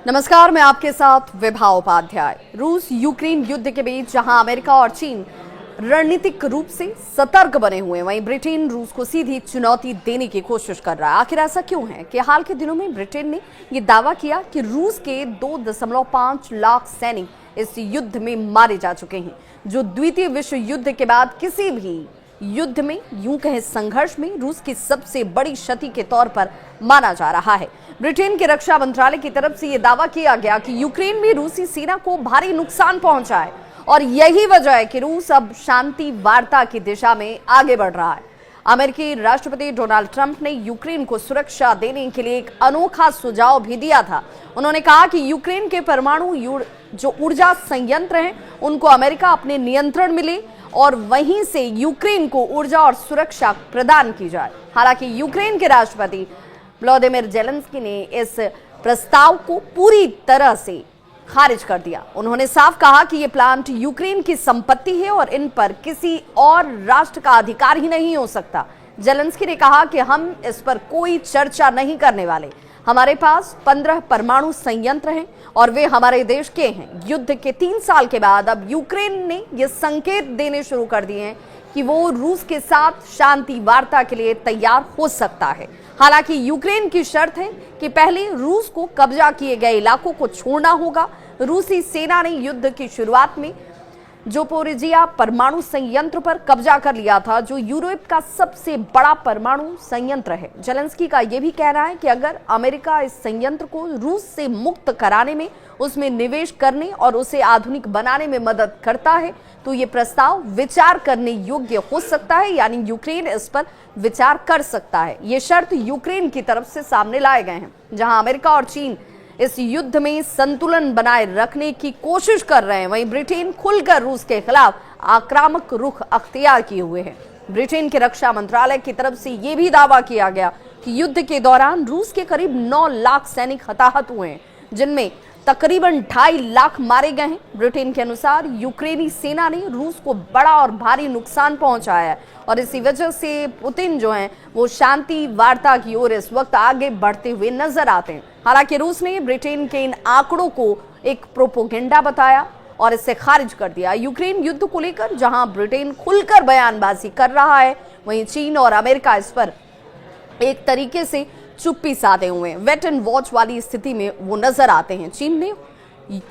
नमस्कार, मैं आपके साथ विभा उपाध्याय। रूस यूक्रेन युद्ध के बीच जहां अमेरिका और चीन रणनीतिक रूप से सतर्क बने हुए, वहीं ब्रिटेन रूस को सीधी चुनौती देने की कोशिश कर रहा है। आखिर ऐसा क्यों है कि हाल के दिनों में ब्रिटेन ने यह दावा किया कि रूस के 2.5 लाख सैनिक इस युद्ध में मारे जा चुके हैं, जो द्वितीय विश्व युद्ध के बाद किसी भी युद्ध में, यूं कहें संघर्ष में, रूस की सबसे बड़ी क्षति के तौर पर माना जा रहा है। ब्रिटेन के रक्षा मंत्रालय की तरफ से यह दावा किया गया कि यूक्रेन में रूसी सेना को भारी नुकसान पहुंचा है और यही वजह है कि रूस अब शांति वार्ता की दिशा में आगे बढ़ रहा है। अमेरिकी राष्ट्रपति डोनाल्ड ट्रंप ने यूक्रेन को सुरक्षा देने के लिए एक अनोखा सुझाव भी दिया था। उन्होंने कहा कि यूक्रेन के परमाणु जो ऊर्जा संयंत्र हैं, उनको अमेरिका अपने नियंत्रण में ले और वहीं से यूक्रेन को ऊर्जा और सुरक्षा प्रदान की जाए। हालांकि यूक्रेन के राष्ट्रपति व्लादिमीर ज़ेलेंस्की ने इस प्रस्ताव को पूरी तरह से खारिज कर दिया। उन्होंने साफ कहा कि ये प्लांट यूक्रेन की संपत्ति है और इन पर किसी और राष्ट्र का अधिकार ही नहीं हो सकता। ज़ेलेंस्की ने कहा कि हम इस पर कोई चर्चा नहीं करने वाले। हमारे पास 15 परमाणु संयंत्र हैं और वे हमारे देश के हैं। युद्ध के 3 साल के बाद अब यूक्रेन ने ये संकेत देने शुरू कर दिए हैं कि वो रूस के साथ शांति वार्ता के लिए तैयार हो सकता है। हालांकि यूक्रेन की शर्त है कि पहले रूस को कब्जा किए गए इलाकों को छोड़ना होगा। रूसी सेना ने युद्ध की शुरुआत में ज़पोरिजिया परमाणु संयंत्र पर कब्जा कर लिया था, जो यूरोप का सबसे बड़ा परमाणु संयंत्र है। ज़ेलेंस्की का यह भी कहना है कि अगर अमेरिका इस संयंत्र को रूस से मुक्त कराने में, उसमें निवेश करने और उसे आधुनिक बनाने में मदद करता है, तो ये प्रस्ताव विचार करने योग्य हो सकता है, यानी यूक्रेन इस पर विचार कर सकता है। ये शर्त यूक्रेन की तरफ से सामने लाए गए हैं। जहां अमेरिका और चीन इस युद्ध में संतुलन बनाए रखने की कोशिश कर रहे हैं, वहीं ब्रिटेन खुलकर रूस के खिलाफ आक्रामक रुख अख्तियार किए हुए है। ब्रिटेन के रक्षा मंत्रालय की तरफ से यह भी दावा किया गया कि युद्ध के दौरान रूस के करीब 9 लाख सैनिक हताहत हुए हैं, जिनमें तकरीबन 2.5 लाख मारे गए हैं। ब्रिटेन के अनुसार यूक्रेनी सेना ने रूस को बड़ा और भारी नुकसान पहुंचाया है और इसी वजह से पुतिन जो हैं वो शांति वार्ता की ओर इस वक्त आगे बढ़ते हुए नजर आते हैं। हालांकि रूस ने ब्रिटेन के इन आंकड़ों को एक प्रोपोगेंडा बताया और इसे खारिज कर दिया। यूक्रेन युद्ध को लेकर जहां ब्रिटेन खुलकर बयानबाजी कर रहा है, वहीं चीन और अमेरिका इस पर एक तरीके से चुप्पी साधे हुए हैं। वेट एंड वॉच वाली स्थिति में वो नजर आते हैं। चीन ने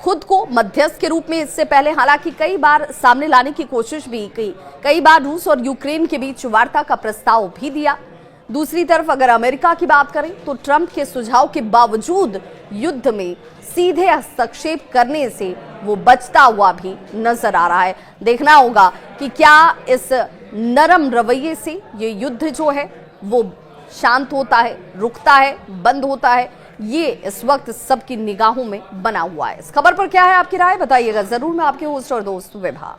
खुद को मध्यस्थ के रूप में इससे पहले हालांकि कई बार सामने लाने की कोशिश भी की। कई बार रूस और यूक्रेन के बीच वार्ता का प्रस्ताव भी दिया। दूसरी तरफ अगर अमेरिका की बात करें तो ट्रंप के सुझाव के बावजूद युद्ध में सीधे हस्तक्षेप करने से वो बचता हुआ भी नजर आ रहा है। देखना होगा कि क्या इस नरम रवैये से ये युद्ध जो है वो शांत होता है, रुकता है, बंद होता है। ये इस वक्त सबकी निगाहों में बना हुआ है। इस खबर पर क्या है आपकी राय, बताइएगा जरूर। मैं आपके होस्ट और दोस्त विभा।